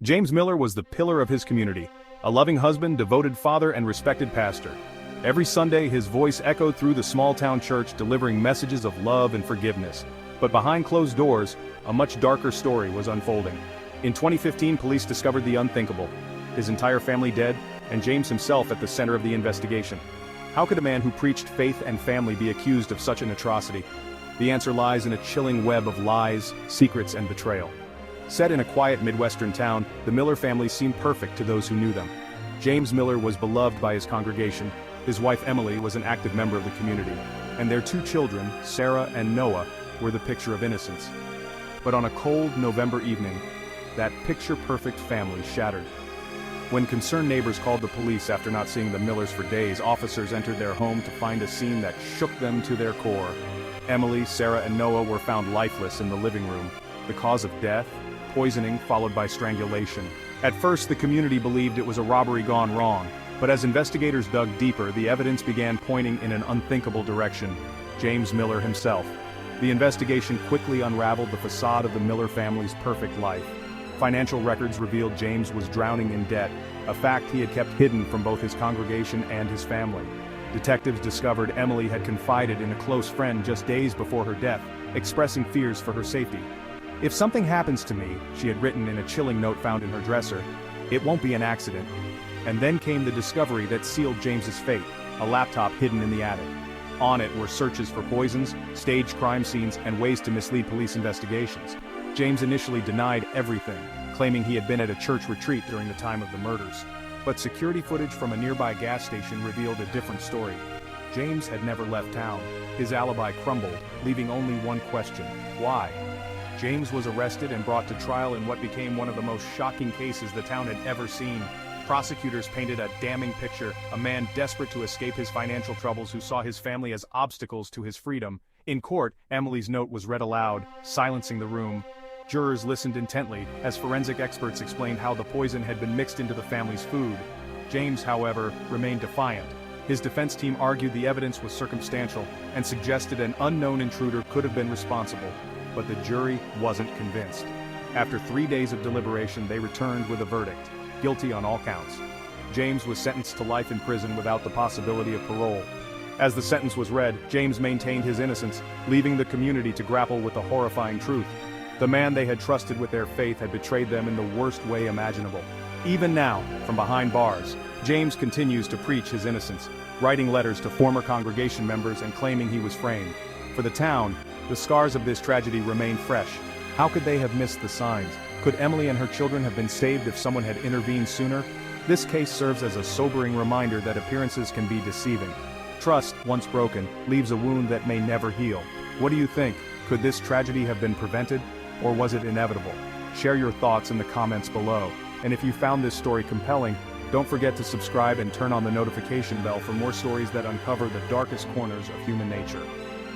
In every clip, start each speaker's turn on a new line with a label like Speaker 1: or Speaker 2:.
Speaker 1: James Miller was the pillar of his community, a loving husband, devoted father, and respected pastor. Every Sunday, his voice echoed through the small-town church, delivering messages of love and forgiveness. But behind closed doors, a much darker story was unfolding. In 2015, police discovered the unthinkable. His entire family dead, and James himself at the center of the investigation. How could a man who preached faith and family be accused of such an atrocity? The answer lies in a chilling web of lies, secrets, and betrayal. Set in a quiet Midwestern town, the Miller family seemed perfect to those who knew them. James Miller was beloved by his congregation, his wife Emily was an active member of the community, and their two children, Sarah and Noah, were the picture of innocence. But on a cold November evening, that picture-perfect family shattered. When concerned neighbors called the police after not seeing the Millers for days, officers entered their home to find a scene that shook them to their core. Emily, Sarah, and Noah were found lifeless in the living room. The cause of death? Poisoning followed by strangulation. At first, the community believed it was a robbery gone wrong, but as investigators dug deeper, the evidence began pointing in an unthinkable direction: James Miller himself. The investigation quickly unraveled the facade of the Miller family's perfect life. Financial records revealed James was drowning in debt, a fact he had kept hidden from both his congregation and his family. Detectives discovered Emily had confided in a close friend just days before her death, expressing fears for her safety. "If something happens to me," she had written in a chilling note found in her dresser, "it won't be an accident." And then came the discovery that sealed James's fate: a laptop hidden in the attic. On it were searches for poisons, staged crime scenes, and ways to mislead police investigations. James initially denied everything, claiming he had been at a church retreat during the time of the murders. But security footage from a nearby gas station revealed a different story. James had never left town. His alibi crumbled, leaving only one question: why? James was arrested and brought to trial in what became one of the most shocking cases the town had ever seen. Prosecutors painted a damning picture: a man desperate to escape his financial troubles who saw his family as obstacles to his freedom. In court, Emily's note was read aloud, silencing the room. Jurors listened intently, as forensic experts explained how the poison had been mixed into the family's food. James, however, remained defiant. His defense team argued the evidence was circumstantial, and suggested an unknown intruder could have been responsible. But the jury wasn't convinced. After 3 days of deliberation, they returned with a verdict: guilty on all counts. James was sentenced to life in prison without the possibility of parole. As the sentence was read, James maintained his innocence, leaving the community to grapple with the horrifying truth. The man they had trusted with their faith had betrayed them in the worst way imaginable. Even now, from behind bars, James continues to preach his innocence, writing letters to former congregation members and claiming he was framed. For the town, the scars of this tragedy remain fresh. How could they have missed the signs? Could Emily and her children have been saved if someone had intervened sooner? This case serves as a sobering reminder that appearances can be deceiving. Trust, once broken, leaves a wound that may never heal. What do you think? Could this tragedy have been prevented? Or was it inevitable? Share your thoughts in the comments below. And if you found this story compelling, don't forget to subscribe and turn on the notification bell for more stories that uncover the darkest corners of human nature.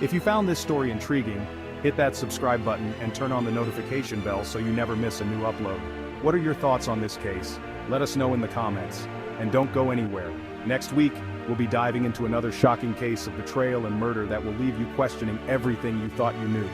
Speaker 1: If you found this story intriguing, hit that subscribe button and turn on the notification bell so you never miss a new upload. What are your thoughts on this case? Let us know in the comments. And don't go anywhere. Next week, we'll be diving into another shocking case of betrayal and murder that will leave you questioning everything you thought you knew.